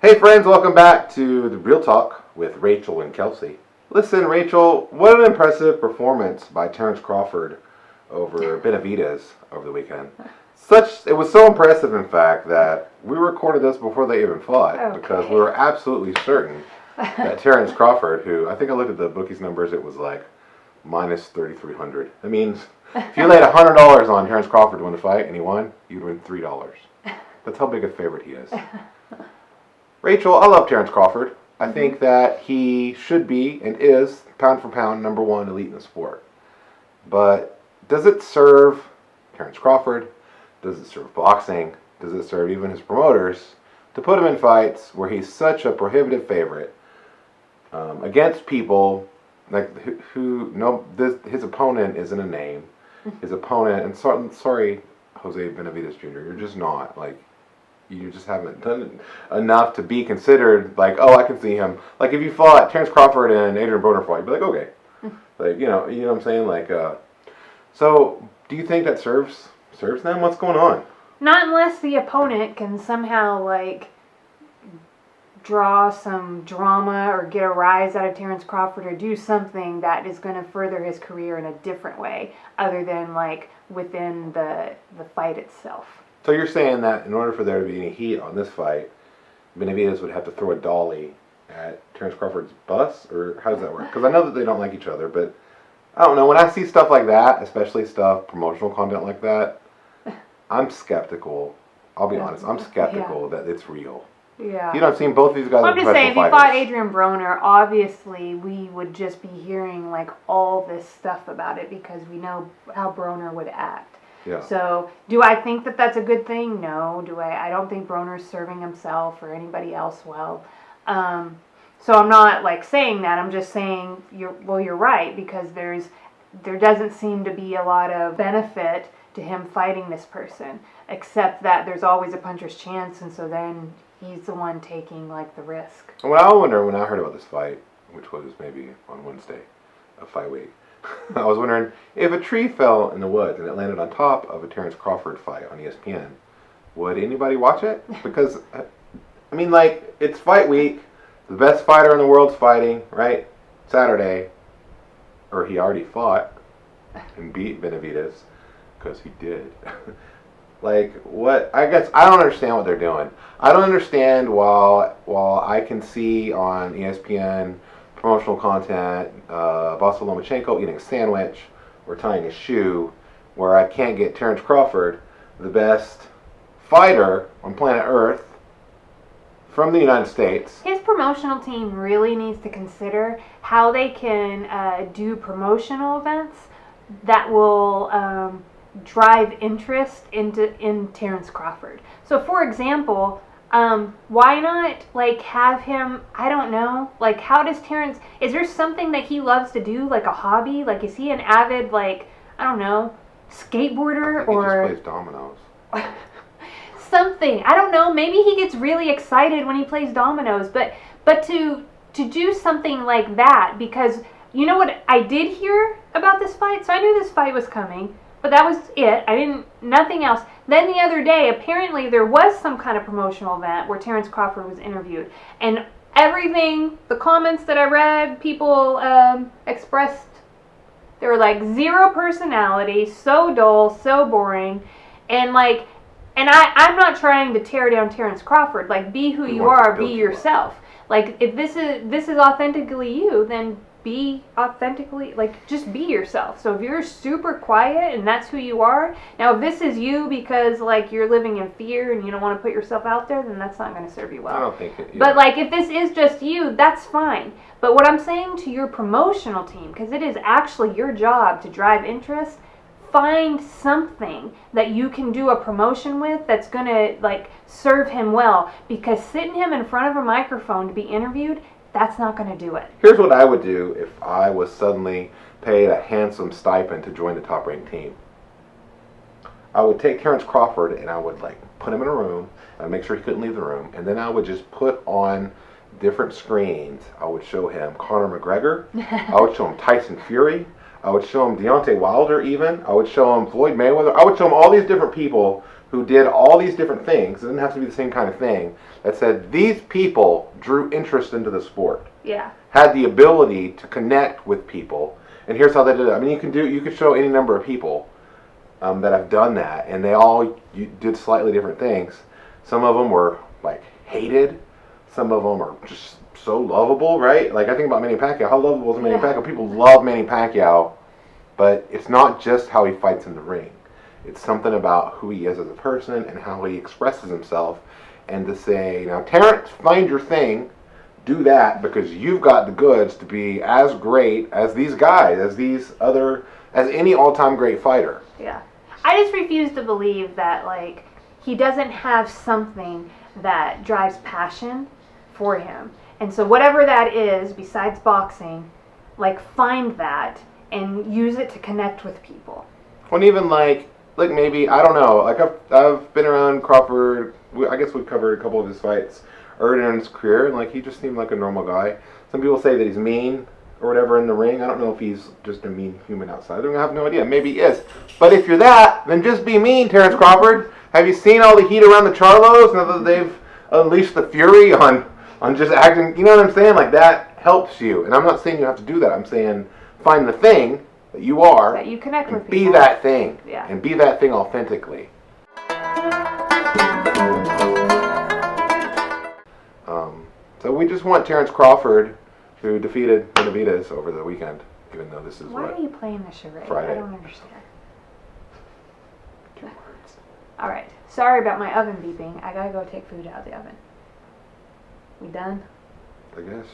Hey friends, welcome back to the Real Talk with Rachel and Kelsey. Listen, Rachel, what an impressive performance by Terence Crawford over Benavidez over the weekend. It was so impressive, in fact, that we recorded this before they even fought because we were absolutely certain that Terence Crawford, who I think I looked at the bookies numbers, it was like minus 3,300. That means if you laid $100 on Terence Crawford to win the fight and he won, you'd win $3. That's how big a favorite he is. Rachel, I love Terence Crawford. I think that he should be and is pound for pound number one elite in the sport. But does it serve Terence Crawford? Does it serve boxing? Does it serve even his promoters to put him in fights where he's such a prohibitive favorite against people like his opponent isn't a name. His opponent, and sorry, Jose Benavidez Jr. You're just not like. You just haven't done enough to be considered like, oh, I can see him. Like if you fought Terence Crawford and Adrian Broner fight, you'd be like, okay, like you know what I'm saying. Like, so do you think that serves them? What's going on? Not unless the opponent can somehow like draw some drama or get a rise out of Terence Crawford or do something that is going to further his career in a different way, other than like within the fight itself. So you're saying that in order for there to be any heat on this fight, Benavidez would have to throw a dolly at Terence Crawford's bus? Or how does that work? Because I know that they don't like each other, but I don't know. When I see stuff like that, especially promotional content like that, I'm skeptical. I'll be honest. I'm skeptical that it's real. Yeah. You know, I've seen both these guys. Well, I'm just saying, if he fought Adrian Broner, obviously we would just be hearing like all this stuff about it because we know how Broner would act. Yeah. So, do I think that that's a good thing? No. I don't think Broner's serving himself or anybody else well. So I'm not like saying that. I'm just saying you're right, because there doesn't seem to be a lot of benefit to him fighting this person, except that there's always a puncher's chance, and so then he's the one taking like the risk. Well, I wonder when I heard about this fight, which was maybe on Wednesday of fight week. I was wondering if a tree fell in the woods and it landed on top of a Terence Crawford fight on ESPN, would anybody watch it? Because, I mean, like, it's fight week. The best fighter in the world's fighting, right? Saturday. Or he already fought and beat Benavidez, because he did. Like, what? I guess I don't understand what they're doing. I don't understand while I can see on ESPN promotional content, Vasyl Lomachenko eating a sandwich or tying a shoe, where I can't get Terence Crawford, the best fighter on planet Earth, from the United States. His promotional team really needs to consider how they can do promotional events that will drive interest in Terence Crawford. So, for example, why not like have him, I don't know, like how does Terence, is there something that he loves to do, like a hobby? Like is he an avid, like, I don't know, skateboarder? Or he just plays dominoes. Something, I don't know, maybe he gets really excited when he plays dominoes, but to do something like that, because you know what I did hear about this fight? So I knew this fight was coming, but that was it. Nothing else. Then the other day, apparently there was some kind of promotional event where Terence Crawford was interviewed. And everything, the comments that I read, people expressed, they were like, zero personality, so dull, so boring. And like, and I'm not trying to tear down Terence Crawford. Like, be who you are, be yourself. Like, if this is authentically you, then be authentically, like, just be yourself. So if you're super quiet and that's who you are, now if this is you because like you're living in fear and you don't want to put yourself out there, then that's not going to serve you well. I don't think it. Yeah. But like if this is just you, that's fine. But what I'm saying to your promotional team, because it is actually your job to drive interest, find something that you can do a promotion with that's going to like serve him well, because sitting him in front of a microphone to be interviewed, that's not going to do it. Here's what I would do if I was suddenly paid a handsome stipend to join the top-ranked team. I would take Terence Crawford and I would like put him in a room. I'd make sure he couldn't leave the room, and then I would just put on different screens. I would show him Conor McGregor. I would show him Tyson Fury. I would show him Deontay Wilder even. I would show him Floyd Mayweather. I would show him all these different people who did all these different things. It didn't have to be the same kind of thing. That said, these people drew interest into the sport. Yeah. Had the ability to connect with people. And here's how they did it. I mean, you could show any number of people that have done that, and they all did slightly different things. Some of them were like hated. Some of them are just so lovable, right? Like I think about Manny Pacquiao. How lovable is Manny Pacquiao? People love Manny Pacquiao, but it's not just how he fights in the ring. It's something about who he is as a person and how he expresses himself. And to say, now Terrence, find your thing, do that because you've got the goods to be as great as these guys, as any all-time great fighter. Yeah. I just refuse to believe that, like, he doesn't have something that drives passion for him. And so whatever that is, besides boxing, like, find that and use it to connect with people. Well, and even like maybe, I don't know, like I've been around Crawford, I guess we've covered a couple of his fights earlier in his career, and like he just seemed like a normal guy. Some people say that he's mean or whatever in the ring. I don't know if he's just a mean human outside. I have no idea. Maybe he is. But if you're that, then just be mean, Terence Crawford. Have you seen all the heat around the Charlos now that they've unleashed the fury on just acting? You know what I'm saying? Like that helps you. And I'm not saying you have to do that. I'm saying find the thing that you are. That you connect with people. Be that thing. Yeah. And be that thing authentically. So we just want Terence Crawford, who defeated Benavidez over the weekend, even though this is Why are you playing the charade? Friday. I don't understand. All right. Sorry about my oven beeping. I gotta go take food out of the oven. We done? I guess.